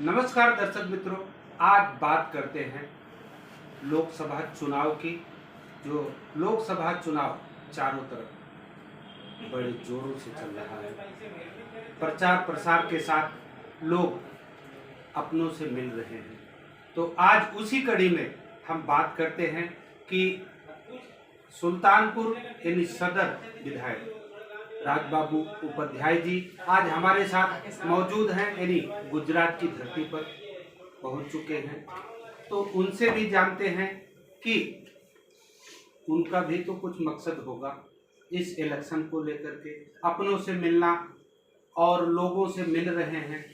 नमस्कार दर्शक मित्रों, आज बात करते हैं लोकसभा चुनाव की। जो लोकसभा चुनाव चारों तरफ बड़े जोरों से चल रहा है। प्रचार प्रसार के साथ लोग अपनों से मिल रहे हैं। तो आज उसी कड़ी में हम बात करते हैं कि सुल्तानपुर यानी सदर विधायक राजबाबू उपाध्याय जी आज हमारे साथ मौजूद हैं, यानी गुजरात की धरती पर पहुंच चुके हैं। तो उनसे भी जानते हैं कि उनका भी तो कुछ मकसद होगा इस इलेक्शन को लेकर के, अपनों से मिलना और लोगों से मिल रहे हैं।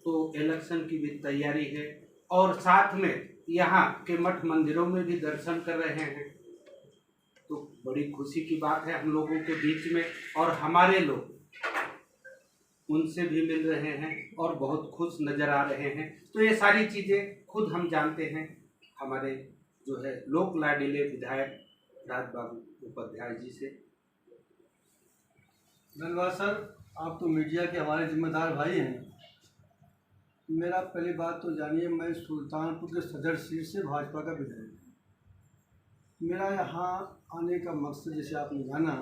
तो इलेक्शन की भी तैयारी है और साथ में यहाँ के मठ मंदिरों में भी दर्शन कर रहे हैं। तो बड़ी खुशी की बात है हम लोगों के बीच में, और हमारे लोग उनसे भी मिल रहे हैं और बहुत खुश नजर आ रहे हैं। तो ये सारी चीजें खुद हम जानते हैं हमारे जो है लोक लाडीले विधायक राजबाबू उपाध्याय जी से। धन्यवाद सर, आप तो मीडिया के हमारे जिम्मेदार भाई हैं। मेरा पहली बात तो जानिए, मैं सुल्तानपुर के सदर सीट से भाजपा का विधायक हूँ। मेरा यहाँ आने का मकसद, जैसे आपने जाना,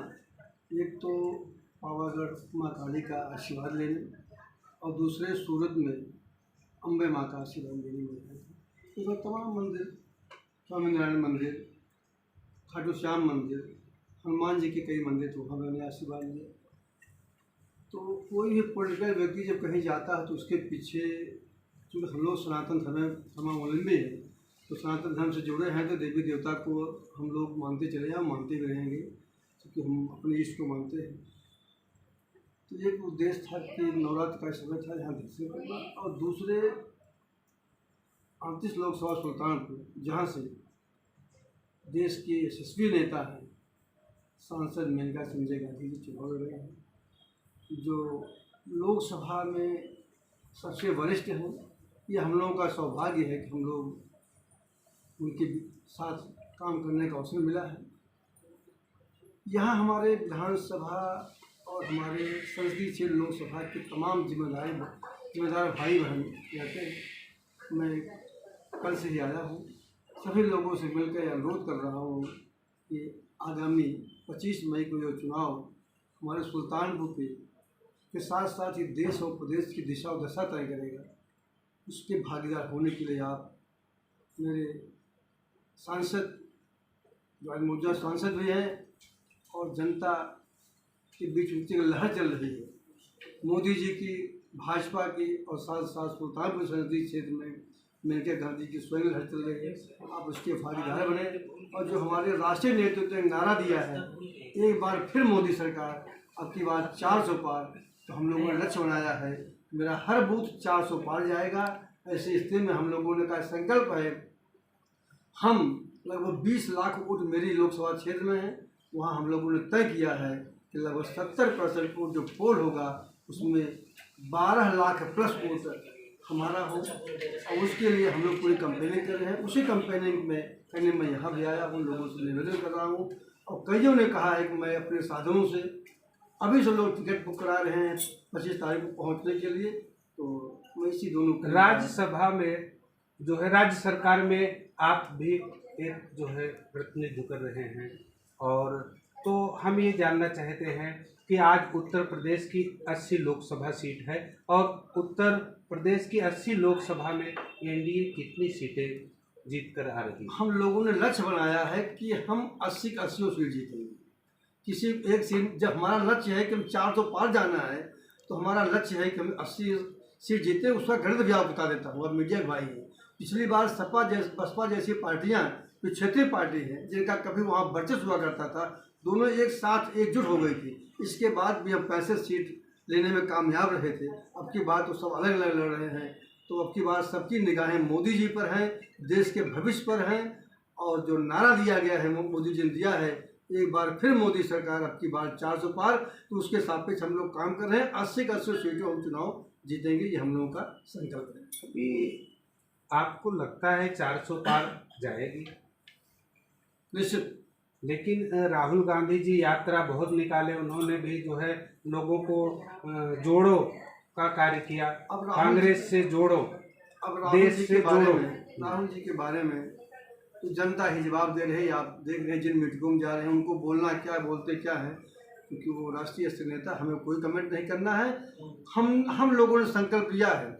एक तो पावागढ़ माँ काली का आशीर्वाद लेने और दूसरे सूरत में अम्बे माँ का आशीर्वाद लेने में आया था। तो तमाम मंदिर, स्वामीनारायण मंदिर, खाटू श्याम मंदिर, हनुमान जी के कई मंदिर, तो वहाँ मैंने आशीर्वाद लिया। तो कोई भी पॉलिटिकल व्यक्ति जब कहीं जाता है तो उसके पीछे, क्योंकि हम लोग सनातन धर्मावलंबी हैं, तो सनातन धर्म से जुड़े हैं, तो देवी देवता को हम लोग मानते चले जाएं, मानते भी रहेंगे, क्योंकि हम अपने ईष्ट को मानते हैं। तो एक उद्देश्य था कि नवरात्र का समय था, यहाँ दर्शन करना, और दूसरे 38 लोकसभा सुल्तानपुर, जहाँ से देश के यशस्वी नेता हैं सांसद मेनका संजय गांधी जी चुनाव लड़ रहे हैं, जो लोकसभा में सबसे वरिष्ठ हैं। ये हम लोगों का सौभाग्य है कि हम लोग उनके साथ काम करने का अवसर मिला है। यहाँ हमारे विधानसभा और हमारे संसदीय क्षेत्र लोकसभा के तमाम जिम्मेदार भाई बहन रहते हैं। मैं कल से ही आया हूँ, सभी लोगों से मिलकर अनुरोध कर रहा हूँ कि आगामी 25 मई को जो चुनाव हमारे सुल्तानपुर के साथ साथ ही देश और प्रदेश की दिशा और दशा तय करेगा, उसके भागीदार होने के लिए आप मेरे सांसद, जो आज मौजूदा सांसद भी हैं, और जनता के बीच उनकी लहर चल रही है, मोदी जी की, भाजपा की, और साथ साथ सुल्तानपुर संसदीय क्षेत्र में मेनका गांधी की स्वयं लहर चल रही है। आप उसके भागीदार बने, और जो हमारे राष्ट्रीय नेतृत्व ने नारा दिया है, एक बार फिर मोदी सरकार, अब की बार 400 पार, तो हम लोगों ने लक्ष्य बनाया है, मेरा हर बूथ 400 पार जाएगा। ऐसी स्थिति में हम लोगों ने का संकल्प है, हम लगभग 20 लाख वोट मेरी लोकसभा क्षेत्र में है, वहाँ हम लोगों ने तय किया है कि लगभग 70% वोट जो पोल होगा उसमें 12 लाख प्लस वोट हमारा हो, और उसके लिए हम लोग पूरी कैंपेनिंग कर रहे हैं। उसी कैंपेनिंग में करने मैं यहाँ भी आया हूँ, लोगों से निवेदन कर रहा हूँ, और कईयों ने कहा है कि मैं अपने साधनों से अभी से लोग टिकट बुक करा रहे हैं 25 तारीख को पहुँचने के लिए। तो मैं इसी दोनों राज्यसभा में जो है, राज्य सरकार में आप भी एक जो है प्रतिनिधित्व कर रहे हैं, और तो हम ये जानना चाहते हैं कि आज उत्तर प्रदेश की 80 लोकसभा सीट है, और उत्तर प्रदेश की 80 लोकसभा में एनडीए कितनी सीटें जीत कर आ रही है? हम लोगों ने लक्ष्य बनाया है कि हम 80 की 80 सीट जीतेंगे। किसी एक सीट, जब हमारा लक्ष्य है कि हम 400 पार जाना है, तो हमारा लक्ष्य है कि हम 80 सीट जीते। उसका गणित भी आप बता देता हूँ, अब मीडिया भाई हैं। पिछली बार बसपा जैसी पार्टियां, जो क्षेत्रीय पार्टी हैं, जिनका कभी वहाँ वर्चस्व हुआ करता था, दोनों एक साथ एकजुट हो गई थी। इसके बाद भी हम 65 सीट लेने में कामयाब रहे थे। अब की बार तो सब अलग अलग लड़ रहे हैं। तो अब की बार सबकी निगाहें मोदी जी पर हैं, देश के भविष्य पर हैं, और जो नारा दिया गया है मोदी जी ने दिया है, एक बार फिर मोदी सरकार, अब की बार 400 पार, तो उसके सापेक्ष हम लोग काम कर रहे हैं। 80 का 80 सीटों हम चुनाव जीतेंगे, ये हम लोगों का संकल्प है। अभी आपको लगता है 400 पार जाएगी? निश्चित। लेकिन राहुल गांधी जी यात्रा बहुत निकाले, उन्होंने भी जो है लोगों को जोड़ो का कार्य किया। अब कांग्रेस से जोड़ो, अब राहुल देश जी से के बारे जोड़ो। में, राहुल जी के बारे में तो जनता ही जवाब दे रही है। आप देख रहे हैं जिन मीटिंगों में जा रहे हैं उनको बोलना क्या, बोलते क्या है, क्योंकि वो राष्ट्रीय स्तर नेता, हमें कोई कमेंट नहीं करना है। हम लोगों ने संकल्प लिया है,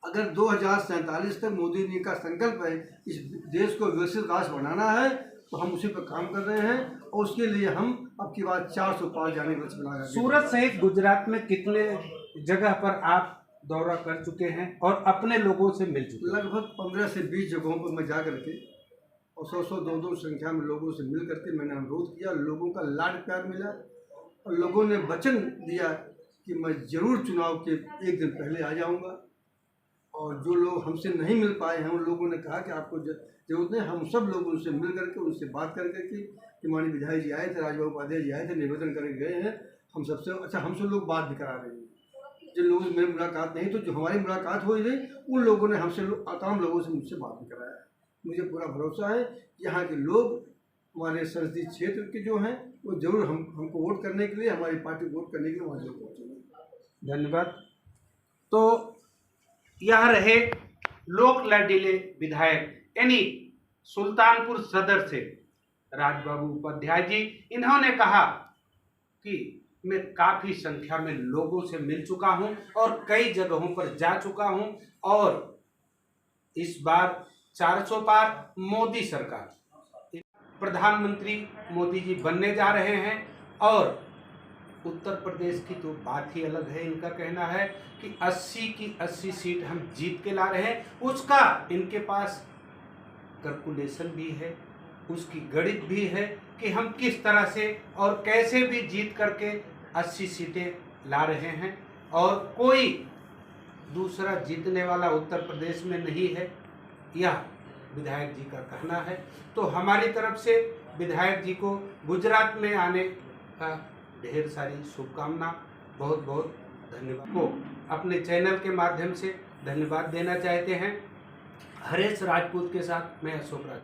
अगर 2047 तक मोदी जी का संकल्प है इस देश को विकसित राष्ट्र बनाना है तो हम उसी पर काम कर रहे हैं, और उसके लिए हम अब की बात 400 पार जाने का लक्ष्य बना रहे हैं। सूरत सहित गुजरात में कितने जगह पर आप दौरा कर चुके हैं और अपने लोगों से मिल चुके हैं? लगभग 15 से 20 जगहों पर मैं जा करके और 100-100, 200 संख्या में लोगों से मिल करके मैंने अनुरोध किया, लोगों का लाड प्यार मिला और लोगों ने वचन दिया कि मैं जरूर चुनाव के एक दिन पहले आ जाऊंगा। और जो लोग हमसे नहीं मिल पाए हैं उन लोगों ने कहा कि आपको जरूरत नहीं, हम सब लोग उनसे मिल करके उनसे बात करके कि माननीय विधायक जी आए थे, राजबाबू उपाध्याय जी आए थे, निवेदन करके गए हैं। हम सबसे अच्छा हमसे लोग बात भी करा रहे हैं। जिन लोगों से मेरी मुलाकात नहीं, तो जो हमारी मुलाकात हो रही उन लोगों ने हमसे तमाम लोगों से मुझसे बात भी कराया है। मुझे पूरा भरोसा है कि यहाँ के लोग हमारे संसदीय क्षेत्र के जो हैं वो जरूर हमको वोट करने के लिए, हमारी पार्टी वोट करने के लिए वहाँ जरूर पहुँचेंगे। धन्यवाद। तो यह रहे लोक लाडीले विधायक यानी सुल्तानपुर सदर से राजबाबू उपाध्याय जी। इन्होंने कहा कि मैं काफ़ी संख्या में लोगों से मिल चुका हूं और कई जगहों पर जा चुका हूं, और इस बार 400 पार मोदी सरकार, प्रधानमंत्री मोदी जी बनने जा रहे हैं। और उत्तर प्रदेश की तो बात ही अलग है। इनका कहना है कि 80 की 80 सीट हम जीत के ला रहे हैं। उसका इनके पास कैलकुलेशन भी है, उसकी गणित भी है कि हम किस तरह से और कैसे भी जीत करके 80 सीटें ला रहे हैं, और कोई दूसरा जीतने वाला उत्तर प्रदेश में नहीं है, यह विधायक जी का कहना है। तो हमारी तरफ से विधायक जी को गुजरात में आने का ढेर सारी शुभकामना, बहुत बहुत धन्यवाद। को अपने चैनल के माध्यम से धन्यवाद देना चाहते हैं। हरेश राजपूत के साथ मैं अशोक राज।